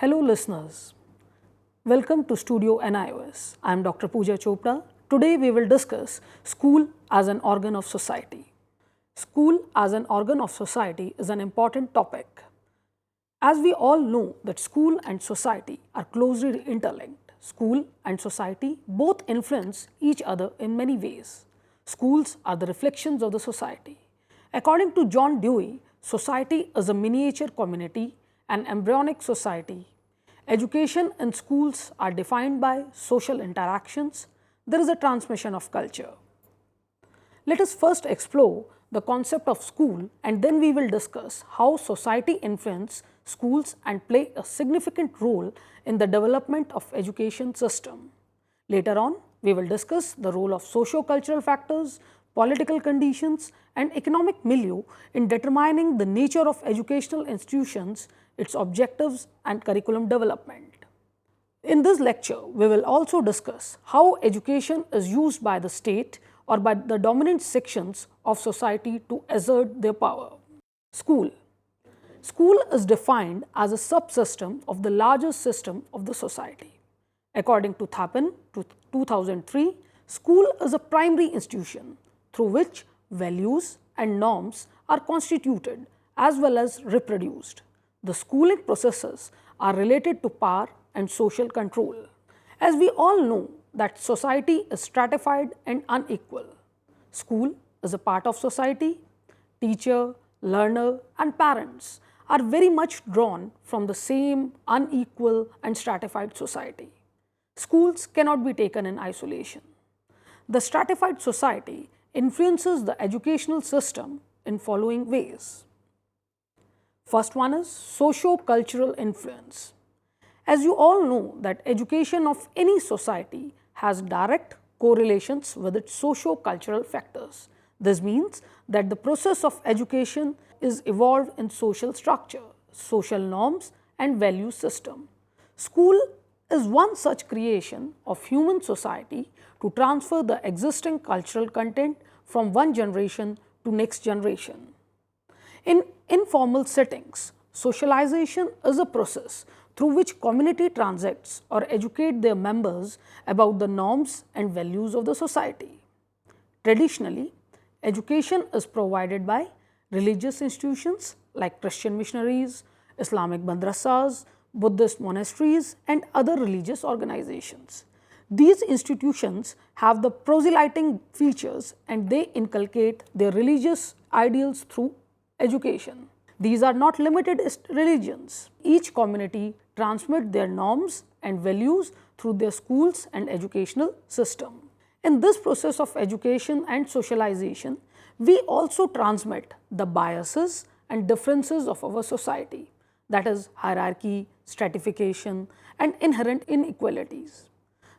Hello listeners, welcome to Studio NIOS. I am Dr. Pooja Chopra. Today we will discuss school as an organ of society. School as an organ of society is an important topic. As we all know that school and society are closely interlinked. School and society both influence each other in many ways. Schools are the reflections of the society. According to John Dewey, society is a miniature community, an embryonic society. Education in schools are defined by social interactions. There is a transmission of culture. Let us first explore the concept of school and then we will discuss how society influences schools and play a significant role in the development of education system. Later on, we will discuss the role of socio-cultural factors, political conditions and economic milieu in determining the nature of educational institutions, its objectives and curriculum development. In this lecture, we will also discuss how education is used by the state or by the dominant sections of society to assert their power. School. School is defined as a subsystem of the larger system of the society. According to Thapin, 2003, school is a primary institution through which values and norms are constituted as well as reproduced. The schooling processes are related to power and social control. As we all know that society is stratified and unequal. School is a part of society. Teacher, learner and parents are very much drawn from the same unequal and stratified society. Schools cannot be taken in isolation. The stratified society influences the educational system in following ways. First one is socio-cultural influence. As you all know that education of any society has direct correlations with its socio-cultural factors. This means that the process of education is evolved in social structure, social norms and value system. School is one such creation of human society to transfer the existing cultural content from one generation to next generation. In informal settings, socialization is a process through which community transacts or educate their members about the norms and values of the society. Traditionally, education is provided by religious institutions like Christian missionaries, Islamic madrasas, Buddhist monasteries and other religious organizations. These institutions have the proselyting features and they inculcate their religious ideals through education. These are not limited religions. Each community transmits their norms and values through their schools and educational system. In this process of education and socialization, we also transmit the biases and differences of our society, that is hierarchy, stratification and inherent inequalities.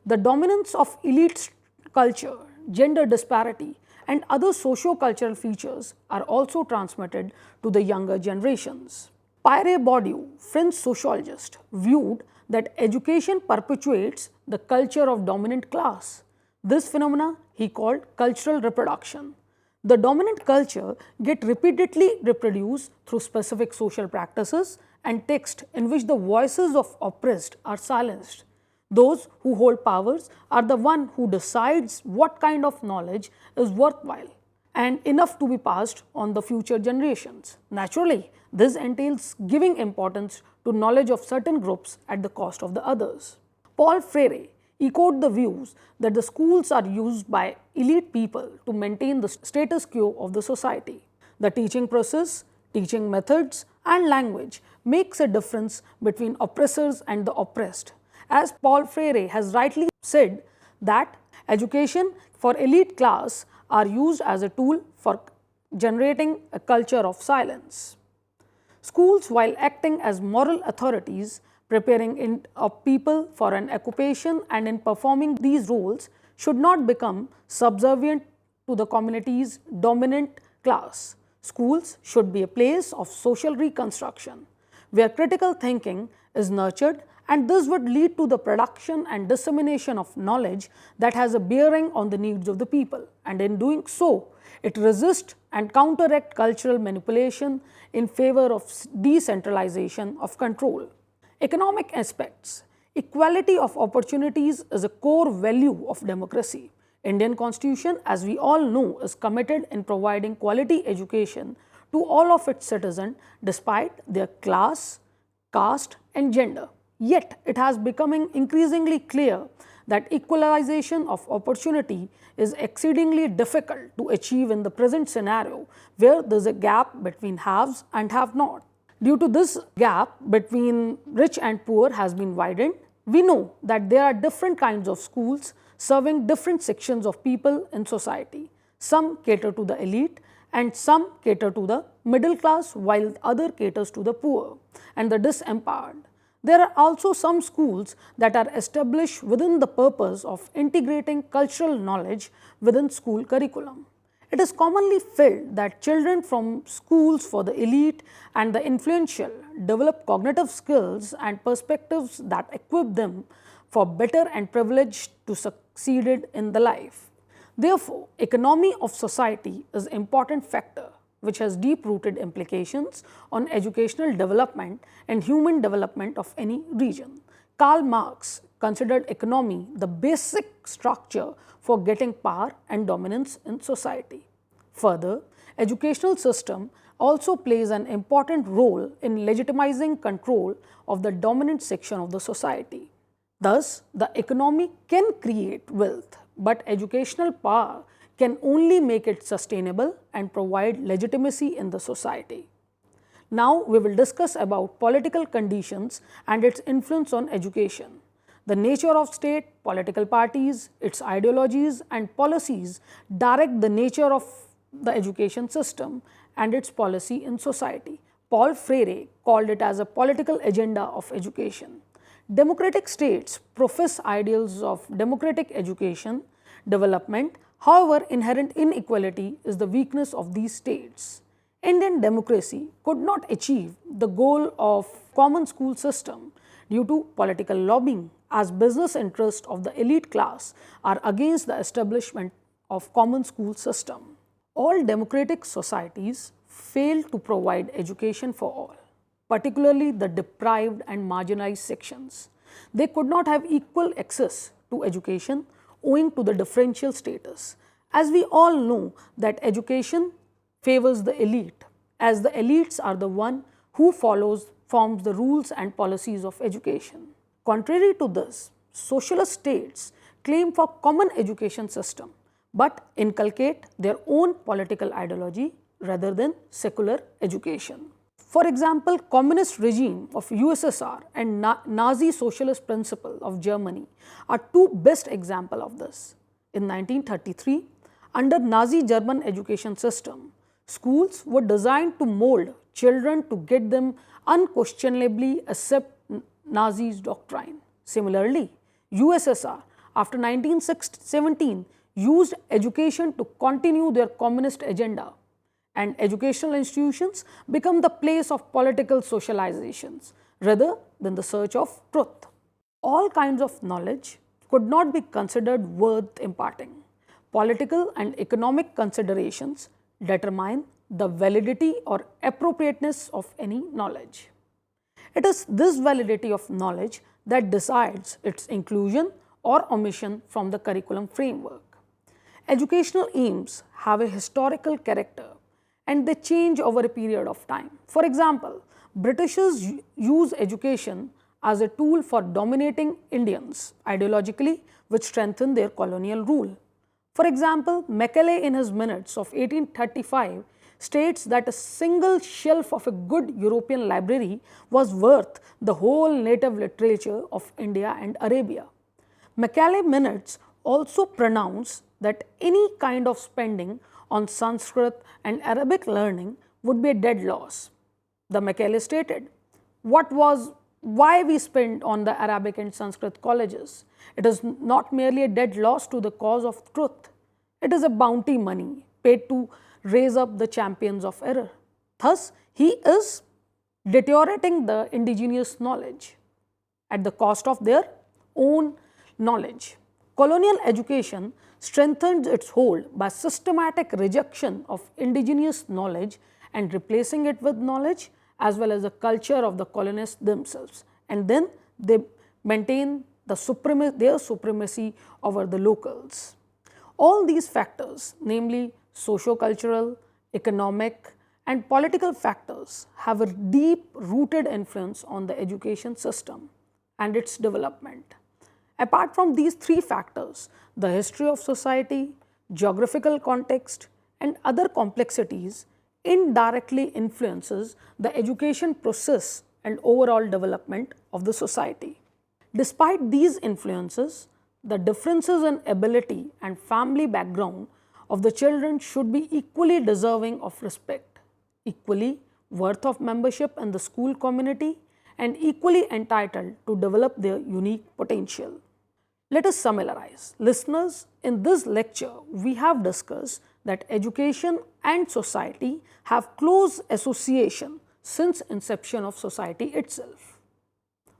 The dominance of elite culture, gender disparity and other socio-cultural features are also transmitted to the younger generations. Pierre Bourdieu, French sociologist, viewed that education perpetuates the culture of dominant class. This phenomena he called cultural reproduction. The dominant culture gets repeatedly reproduced through specific social practices and text in which the voices of oppressed are silenced. Those who hold powers are the one who decides what kind of knowledge is worthwhile and enough to be passed on the future generations. Naturally, this entails giving importance to knowledge of certain groups at the cost of the others. Paul Freire echoed the views that the schools are used by elite people to maintain the status quo of the society. The teaching process, teaching methods and language makes a difference between oppressors and the oppressed. As Paul Freire has rightly said that education for elite class are used as a tool for generating a culture of silence. Schools, while acting as moral authorities, preparing people for an occupation and in performing these roles, should not become subservient to the community's dominant class. Schools should be a place of social reconstruction, where critical thinking is nurtured and this would lead to the production and dissemination of knowledge that has a bearing on the needs of the people. And in doing so, it resists and counteracts cultural manipulation in favor of decentralization of control. Economic aspects. Equality of opportunities is a core value of democracy. Indian Constitution, as we all know, is committed in providing quality education to all of its citizens despite their class, caste and gender. Yet, it has becoming increasingly clear that equalization of opportunity is exceedingly difficult to achieve in the present scenario where there is a gap between haves and have-not. Due to this gap between rich and poor has been widened, we know that there are different kinds of schools serving different sections of people in society. Some cater to the elite and some cater to the middle class while other caters to the poor and the disempowered. There are also some schools that are established within the purpose of integrating cultural knowledge within school curriculum. It is commonly felt that children from schools for the elite and the influential develop cognitive skills and perspectives that equip them for better and privileged to succeed in the life. Therefore, economy of society is an important factor which has deep-rooted implications on educational development and human development of any region. Karl Marx considered economy the basic structure for getting power and dominance in society. Further, educational system also plays an important role in legitimizing control of the dominant section of the society. Thus, the economy can create wealth, but educational power can only make it sustainable and provide legitimacy in the society. Now, we will discuss about political conditions and its influence on education. The nature of state, political parties, its ideologies and policies direct the nature of the education system and its policy in society. Paul Freire called it as a political agenda of education. Democratic states profess ideals of democratic education development. However, inherent inequality is the weakness of these states. Indian democracy could not achieve the goal of common school system due to political lobbying, as business interests of the elite class are against the establishment of common school system. All democratic societies fail to provide education for all, particularly the deprived and marginalized sections. They could not have equal access to education owing to the differential status. As we all know that education favors the elite, as the elites are the one who forms the rules and policies of education. Contrary to this, socialist states claim for common education system, but inculcate their own political ideology rather than secular education. For example, communist regime of USSR and Nazi socialist principle of Germany are two best examples of this. In 1933, under Nazi German education system, schools were designed to mold children to get them unquestionably accept Nazi's doctrine. Similarly, USSR after 1917 used education to continue their communist agenda, and educational institutions become the place of political socializations rather than the search of truth. All kinds of knowledge could not be considered worth imparting. Political and economic considerations determine the validity or appropriateness of any knowledge. It is this validity of knowledge that decides its inclusion or omission from the curriculum framework. Educational aims have a historical character and they change over a period of time. For example, Britishers use education as a tool for dominating Indians ideologically, which strengthened their colonial rule. For example, Macaulay in his minutes of 1835 states that a single shelf of a good European library was worth the whole native literature of India and Arabia. Macaulay minutes also pronounce that any kind of spending on Sanskrit and Arabic learning would be a dead loss. The Macaulay stated, why we spend on the Arabic and Sanskrit colleges? It is not merely a dead loss to the cause of truth. It is a bounty money paid to raise up the champions of error. Thus, he is deteriorating the indigenous knowledge at the cost of their own knowledge. Colonial education strengthened its hold by systematic rejection of indigenous knowledge and replacing it with knowledge as well as the culture of the colonists themselves. and then they maintain their supremacy over the locals. All these factors, namely socio-cultural, economic, and political factors, have a deep-rooted influence on the education system and its development. Apart from these three factors, the history of society, geographical context, and other complexities indirectly influences the education process and overall development of the society. Despite these influences, the differences in ability and family background of the children should be equally deserving of respect, equally worth of membership in the school community, and equally entitled to develop their unique potential. Let us summarize. Listeners, in this lecture, we have discussed that education and society have close association since inception of society itself.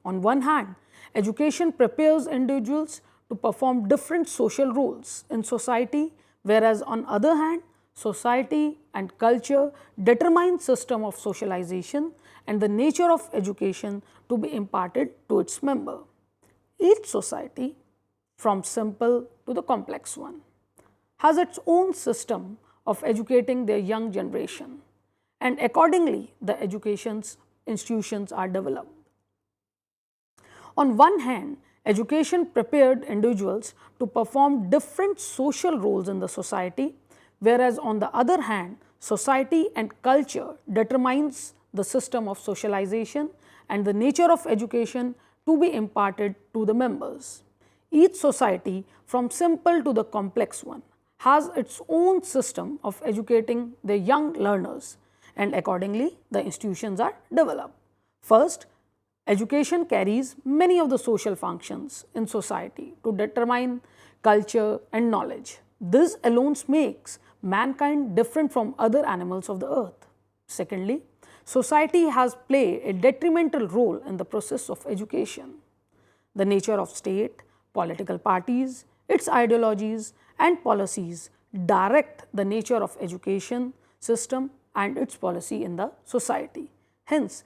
On one hand, education prepares individuals to perform different social roles in society, whereas on other hand, society and culture determine system of socialization and the nature of education to be imparted to its member. Each society, from simple to the complex one, has its own system of educating their young generation, and accordingly the education's institutions are developed. On one hand, education prepared individuals to perform different social roles in the society, whereas on the other hand, society and culture determines the system of socialization and the nature of education to be imparted to the members. Each society, from simple to the complex one, has its own system of educating their young learners, and accordingly the institutions are developed. First, education carries many of the social functions in society to determine culture and knowledge. This alone makes mankind different from other animals of the earth. Secondly, society has played a detrimental role in the process of education. The nature of state, political parties, its ideologies and policies direct the nature of education system and its policy in the society. Hence,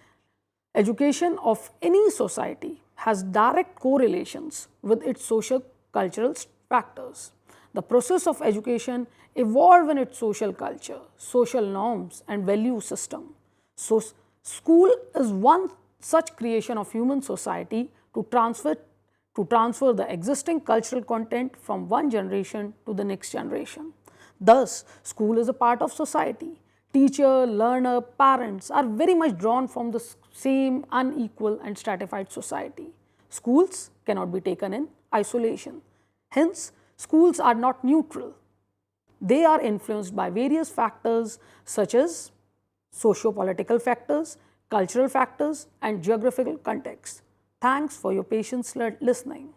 education of any society has direct correlations with its social cultural factors. The process of education evolves in its social culture, social norms and value system. So, school is one such creation of human society to transfer the existing cultural content from one generation to the next generation. Thus, school is a part of society. Teacher, learner, parents are very much drawn from the same unequal and stratified society. Schools cannot be taken in isolation. Hence, schools are not neutral. They are influenced by various factors such as socio-political factors, cultural factors, and geographical context. Thanks for your patience listening.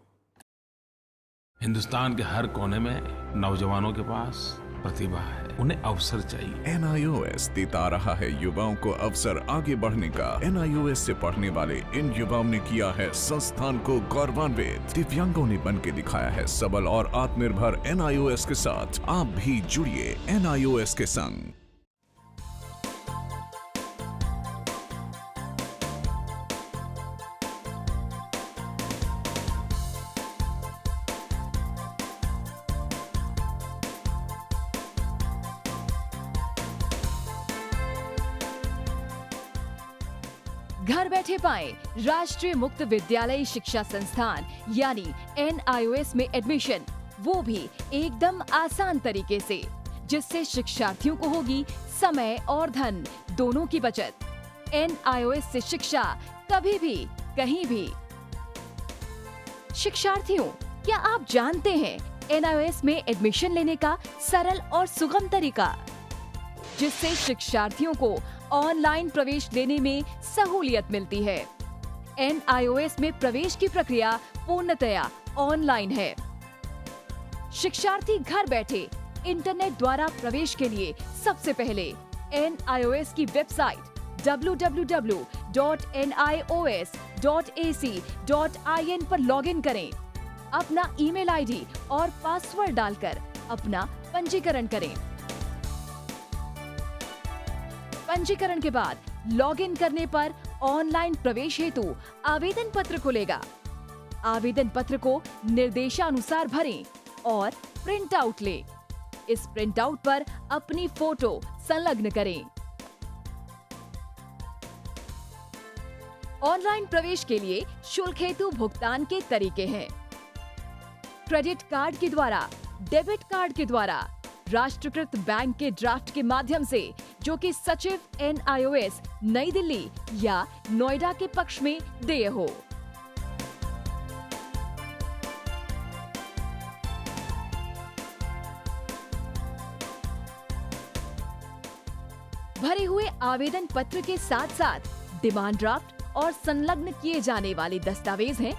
Hindustan के हर कोने में नौजवानों के पास प्रतिभा है, उन्हें अवसर चाहिए। NIOS देता रहा है युवाओं को अवसर आगे बढ़ने का। NIOS से पढ़ने वाले इन युवाओं ने किया है संस्थान को गौरवान्वित। दिव्यांगों ने बन के दिखाया है सबल और आत्मनिर्भर। NIOS के साथ आप भी जुड़िए NIOS के संग। घर बैठे पाएं राष्ट्रीय मुक्त विद्यालय शिक्षा संस्थान यानी NIOS में एडमिशन, वो भी एकदम आसान तरीके से, जिससे शिक्षार्थियों को होगी समय और धन दोनों की बचत। NIOS से शिक्षा कभी भी कहीं भी। शिक्षार्थियों, क्या आप जानते हैं NIOS में एडमिशन लेने का सरल और सुगम तरीका, जिससे शिक्षार्थियों को ऑनलाइन प्रवेश लेने में सहूलियत मिलती है। NIOS में प्रवेश की प्रक्रिया पूर्णतया ऑनलाइन है। शिक्षार्थी घर बैठे इंटरनेट द्वारा प्रवेश के लिए सबसे पहले NIOS की वेबसाइट www.nios.ac.in पर लॉगिन करें। अपना ईमेल आईडी और पासवर्ड डालकर अपना पंजीकरण करें। पंजीकरण के बाद लॉगिन करने पर ऑनलाइन प्रवेश हेतु आवेदन पत्र खुलेगा। आवेदन पत्र को निर्देशानुसार भरें और प्रिंट आउट लें। इस प्रिंट आउट पर अपनी फोटो संलग्न करें। ऑनलाइन प्रवेश के लिए शुल्क हेतु भुगतान के तरीके हैं: क्रेडिट कार्ड के द्वारा, डेबिट कार्ड के द्वारा, राष्ट्रीयकृत बैंक के ड्राफ्ट के माध्यम से, जो कि सचिव NIOS नई दिल्ली या नोएडा के पक्ष में देय हो। भरे हुए आवेदन पत्र के साथ साथ डिमांड ड्राफ्ट और संलग्न किए जाने वाले दस्तावेज हैं: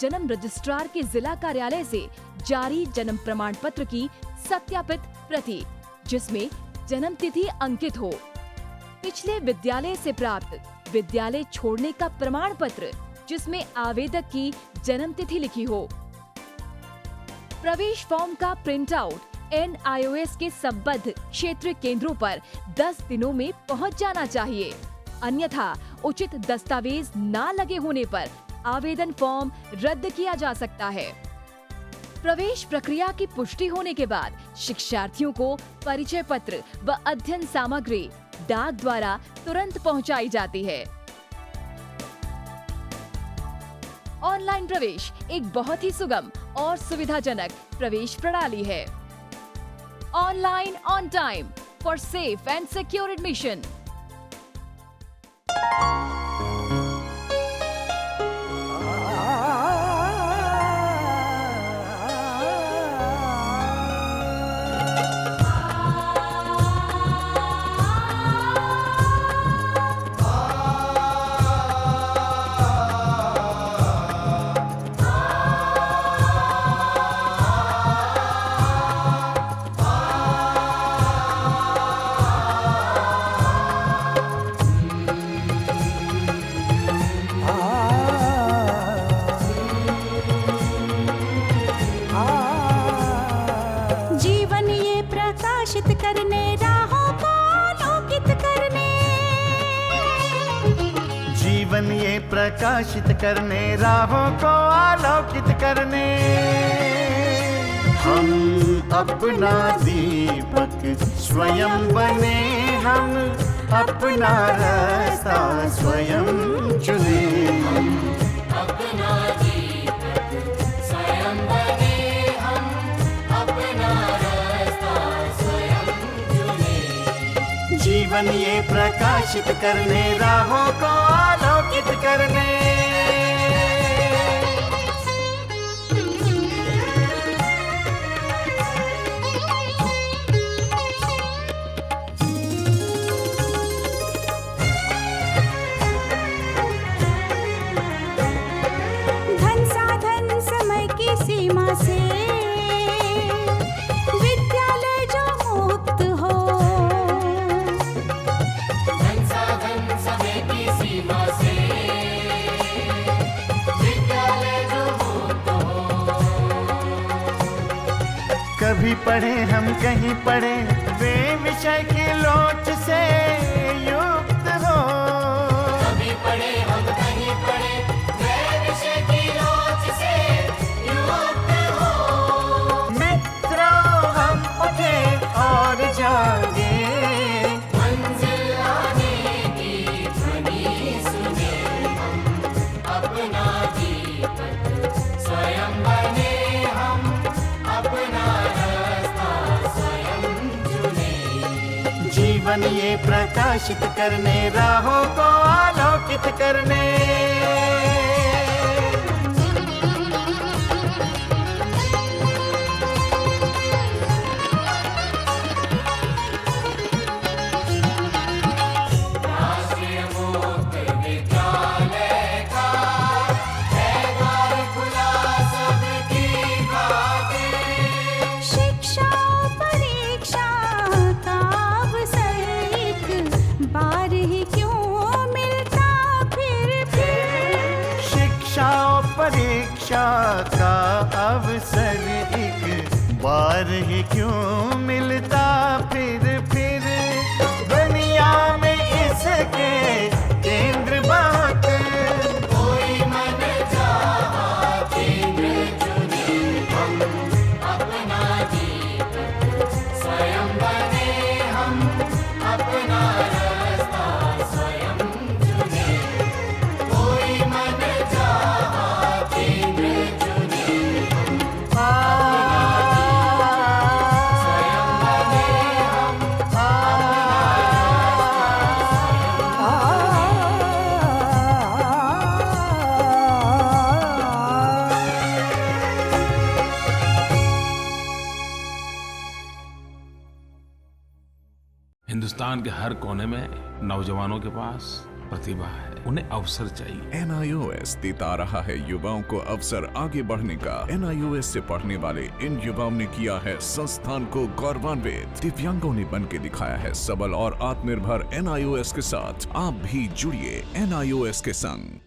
जन्म रजिस्ट्रार के जिला कार्यालय से जारी जन्म प्रमाण पत्र की सत्यापित प्रति, जिसमें जन्म तिथि अंकित हो, पिछले विद्यालय से प्राप्त विद्यालय छोड़ने का प्रमाण पत्र, जिसमें आवेदक की जन्म तिथि लिखी हो। प्रवेश फॉर्म का प्रिंट आउट NIOS के संबद्ध क्षेत्रीय केंद्रों पर 10 दिनों में पहुंच जाना चाहिए, अन्यथा उचित दस्तावेज ना लगे होने पर आवेदन फॉर्म रद्द किया जा सकता है। प्रवेश प्रक्रिया की पुष्टि होने के बाद शिक्षार्थियों को परिचय पत्र व अध्ययन सामग्री डाक द्वारा तुरंत पहुंचाई जाती है। ऑनलाइन प्रवेश एक बहुत ही सुगम और सुविधाजनक प्रवेश प्रणाली है। Online on time for safe and secure admission. करने राहों को आलोकित करने, जीवन ये प्रकाशित करने राहों को आलोकित करने, हम अपना दीपक स्वयं बने, हम अपना रास्ता स्वयं चुने, हम अपना दीपक स्वयं बने, हम अपना जीवन ये प्रकाशित करने राहों को आलोकित करने। धन साधन समय की सीमा से विद्यालय जो मुक्त हो, कभी पढ़े हम कहीं पढ़े वे विषय की लोच से युक्त हो, कभी पढ़े हम कहीं पढ़े वे विषय की लोच से युक्त हो। मित्रों हम उठे और जागे, मंजिल आने की ध्वनि सुने, हम अपना दीपक स्वयं बने, हम अपना जीवन ये प्रकाशित करने राहों को आलोकित करने। राष्ट्रीय मुक्त विद्यालय का है द्वार खुला सबकी खातिर, शिक्षा परीक्षा का बार ही क्यों मिलता फिर शिक्षा परीक्षा का अवसर एक बार ही क्यों मिलता फिर दुनिया में इसके केंद्र बन हिंदुस्तान के हर कोने में नौजवानों के पास प्रतिभा है, उन्हें अवसर चाहिए। NIOS देता रहा है युवाओं को अवसर आगे बढ़ने का। NIOS से पढ़ने वाले इन युवाओं ने किया है संस्थान को गौरवान्वित। दिव्यांगों ने बन के दिखाया है सबल और आत्मनिर्भर। NIOS के साथ आप भी जुड़िए NIOS के संग।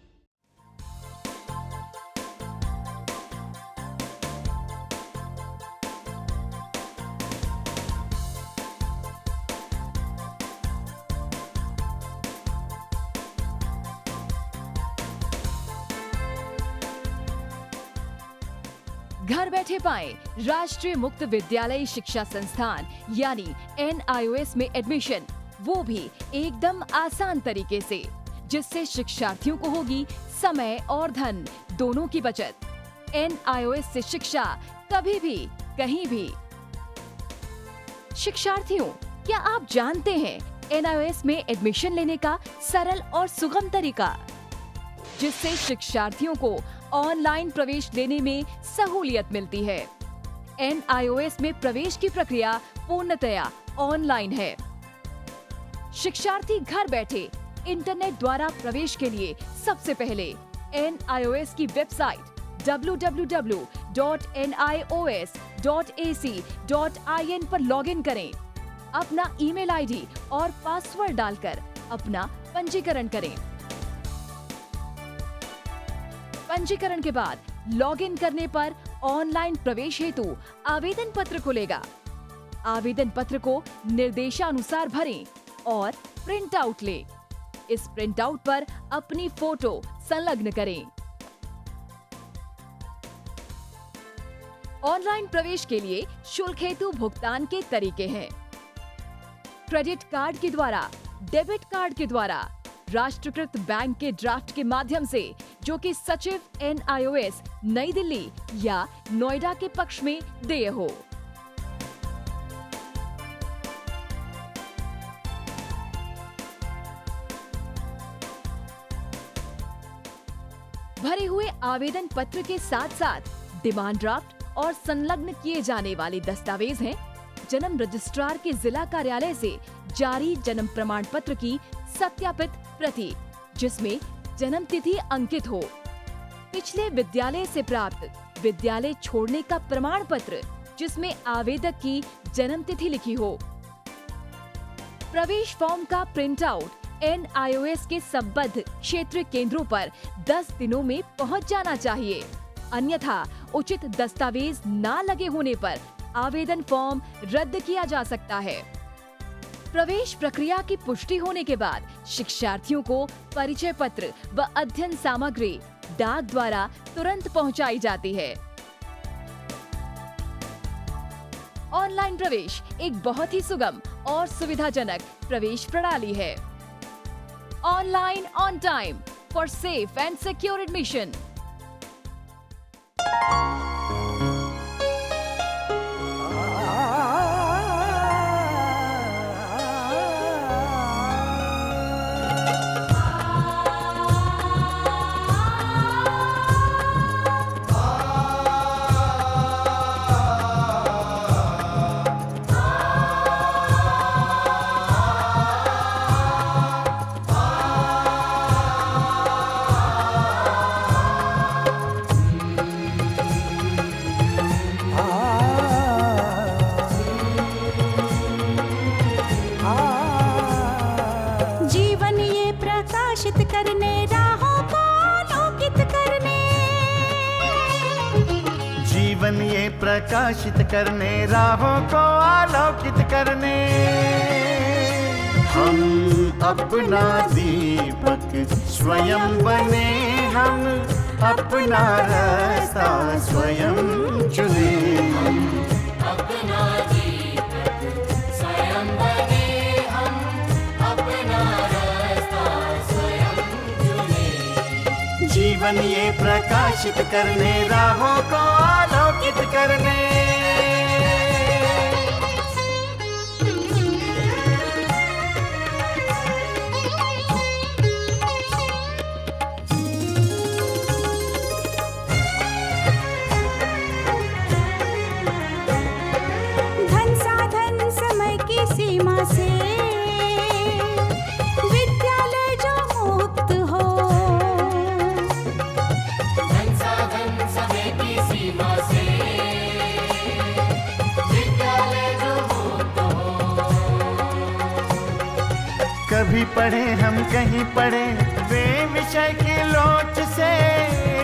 घर बैठे पाएं राष्ट्रीय मुक्त विद्यालय शिक्षा संस्थान यानी NIOS में एडमिशन, वो भी एकदम आसान तरीके से, जिससे शिक्षार्थियों को होगी समय और धन दोनों की बचत। NIOS से शिक्षा कभी भी कहीं भी। शिक्षार्थियों, क्या आप जानते हैं NIOS में एडमिशन लेने का सरल और सुगम तरीका, जिससे शिक्षार्थियों को ऑनलाइन प्रवेश लेने में सहूलियत मिलती है। NIOS में प्रवेश की प्रक्रिया पूर्णतया ऑनलाइन है। शिक्षार्थी घर बैठे इंटरनेट द्वारा प्रवेश के लिए सबसे पहले NIOS की वेबसाइट www.nios.ac.in पर लॉगिन करें। अपना ईमेल आईडी और पासवर्ड डालकर अपना पंजीकरण करें। पंजीकरण के बाद लॉगिन करने पर ऑनलाइन प्रवेश हेतु आवेदन पत्र खुलेगा। आवेदन पत्र को निर्देशानुसार भरें और प्रिंट आउट लें। इस प्रिंट आउट पर अपनी फोटो संलग्न करें। ऑनलाइन प्रवेश के लिए शुल्क हेतु भुगतान के तरीके हैं: क्रेडिट कार्ड के द्वारा, डेबिट कार्ड के द्वारा, राष्ट्रीयकृत बैंक के ड्राफ्ट के माध्यम से, जो कि सचिव NIOS नई दिल्ली या नोएडा के पक्ष में देय हो। भरे हुए आवेदन पत्र के साथ साथ डिमांड ड्राफ्ट और संलग्न किए जाने वाले दस्तावेज हैं: जन्म रजिस्ट्रार के जिला कार्यालय से जारी जन्म प्रमाण पत्र की सत्यापित प्रति, जिसमें जन्म तिथि अंकित हो, पिछले विद्यालय से प्राप्त विद्यालय छोड़ने का प्रमाण पत्र, जिसमें आवेदक की जन्म तिथि लिखी हो। प्रवेश फॉर्म का प्रिंट आउट NIOS के संबद्ध क्षेत्रीय केंद्रों पर 10 दिनों में पहुंच जाना चाहिए, अन्यथा उचित दस्तावेज न लगे होने पर आवेदन फॉर्म रद्द किया जा सकता है। प्रवेश प्रक्रिया की पुष्टि होने के बाद शिक्षार्थियों को परिचय पत्र व अध्ययन सामग्री डाक द्वारा तुरंत पहुंचाई जाती है। ऑनलाइन प्रवेश एक बहुत ही सुगम और सुविधाजनक प्रवेश प्रणाली है। Online on time for safe and secure admission. जीवन ये प्रकाशित करने, राहों को आलोकित करने, हम अपना दीपक स्वयं बने, हम अपना रास्ता स्वयं चुने। हम अपना दीपक स्वयं बने, हम अपना रास्ता स्वयं चुने। जीवन ये प्रकाशित करने, राहों को आलोकित करने। धन साधन समय की सीमा से कभी पढ़े हम कहीं पढ़े, वे विषय की लोच से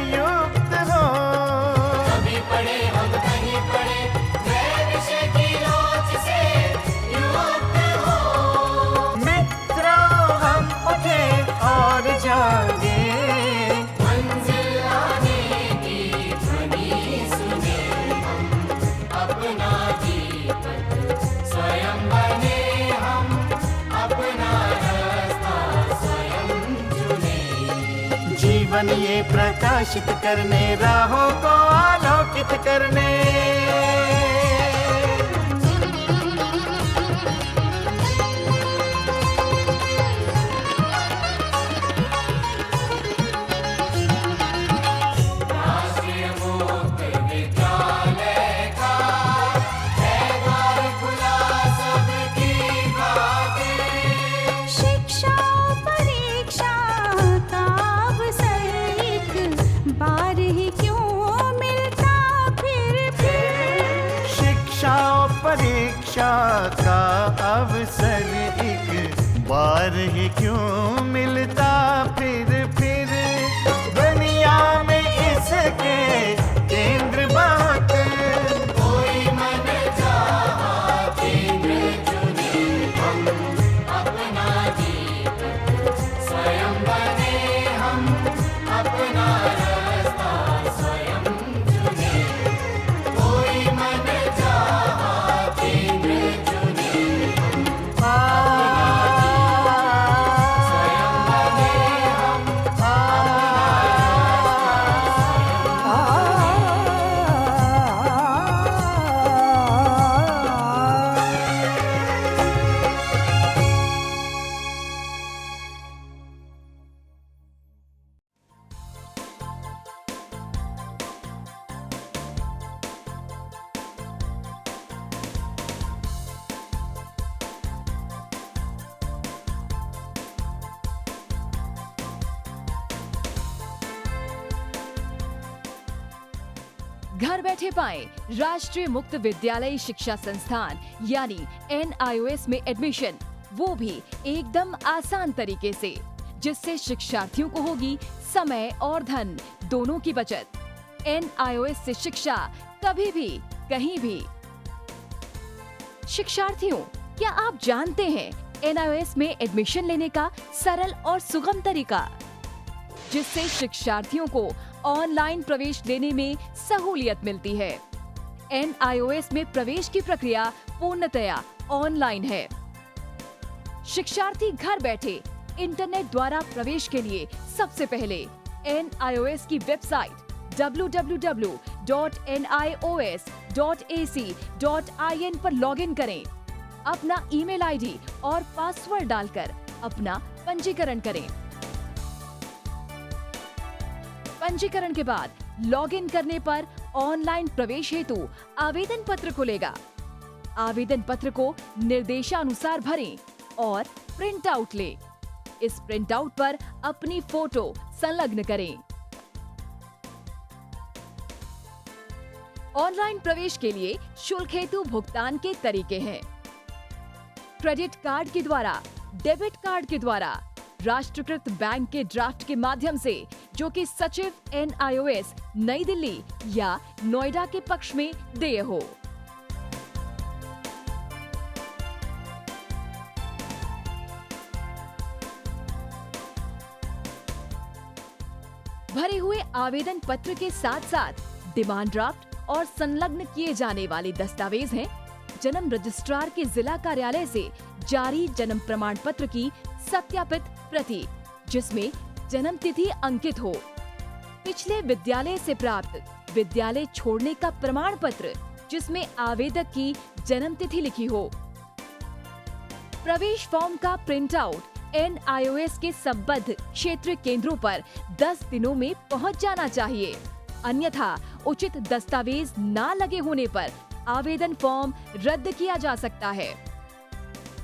युक्त हो। कभी पढ़े हम कहीं पढ़े, वे विषय की लोच से युक्त हो। मित्रों हम उठे और जागे, मंजिल आने की ध्वनि सुने हम, अपना जीवन स्वयं बने हम, अपना रास्ता स्वयं चुने। जीवन ये प्रकाशित करने, राहों को आलोकित करने। राष्ट्रीय मुक्त विद्यालय का है द्वार खुला सबकी खातिर। शिक्षा परीक्षा का अवसर एक बार ही क्यों मिलता फिर। शिक्षा और परीक्षा का अवसर एक बार ही क्यों मिलता फिर। दुनिया में इसके केंद्र बहुत, कोई मन चाहा केंद्र चुने हम, अपना जीवन स्वयं बने हम, अपना रास्ता स्वयं चुने। कोई मन चाहा केंद्र चुने हम, स्वयं बने हम, घर बैठे पाएं राष्ट्रीय मुक्त विद्यालय शिक्षा संस्थान यानी NIOS में एडमिशन, वो भी एकदम आसान तरीके से, जिससे शिक्षार्थियों को होगी समय और धन दोनों की बचत। NIOS से शिक्षा कभी भी कहीं भी। शिक्षार्थियों, क्या आप जानते हैं NIOS में एडमिशन लेने का सरल और सुगम तरीका, जिससे शिक्षार्थियों को ऑनलाइन प्रवेश लेने में सहूलियत मिलती है। NIOS में प्रवेश की प्रक्रिया पूर्णतया ऑनलाइन है। शिक्षार्थी घर बैठे इंटरनेट द्वारा प्रवेश के लिए सबसे पहले NIOS की वेबसाइट www.nios.ac.in पर लॉगिन करें। अपना ईमेल आईडी और पासवर्ड डालकर अपना पंजीकरण करें। पंजीकरण के बाद लॉगिन करने पर ऑनलाइन प्रवेश हेतु आवेदन पत्र खुलेगा। आवेदन पत्र को निर्देशानुसार भरें और प्रिंट आउट लें। इस प्रिंट आउट पर अपनी फोटो संलग्न करें। ऑनलाइन प्रवेश के लिए शुल्क हेतु भुगतान के तरीके हैं: क्रेडिट कार्ड के द्वारा, डेबिट कार्ड के द्वारा, राष्ट्रीयकृत बैंक के ड्राफ्ट के माध्यम से, जो कि सचिव NIOS नई दिल्ली या नोएडा के पक्ष में देय हो। भरे हुए आवेदन पत्र के साथ साथ डिमांड ड्राफ्ट और संलग्न किए जाने वाले दस्तावेज हैं: जन्म रजिस्ट्रार के जिला कार्यालय से जारी जन्म प्रमाण पत्र की सत्यापित प्रति, जिसमें जन्म तिथि अंकित हो, पिछले विद्यालय से प्राप्त विद्यालय छोड़ने का प्रमाण पत्र, जिसमें आवेदक की जन्म तिथि लिखी हो। प्रवेश फॉर्म का प्रिंट आउट NIOS के संबद्ध क्षेत्रीय केंद्रों पर 10 दिनों में पहुंच जाना चाहिए, अन्यथा उचित दस्तावेज न लगे होने पर आवेदन फॉर्म रद्द किया जा सकता है।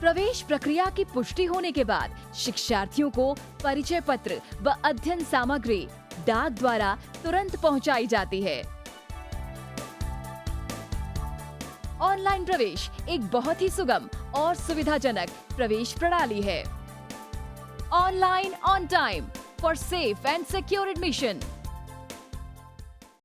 प्रवेश प्रक्रिया की पुष्टि होने के बाद शिक्षार्थियों को परिचय पत्र व अध्ययन सामग्री डाक द्वारा तुरंत पहुंचाई जाती है। ऑनलाइन प्रवेश एक बहुत ही सुगम और सुविधाजनक प्रवेश प्रणाली है। Online on time for safe and secure admission.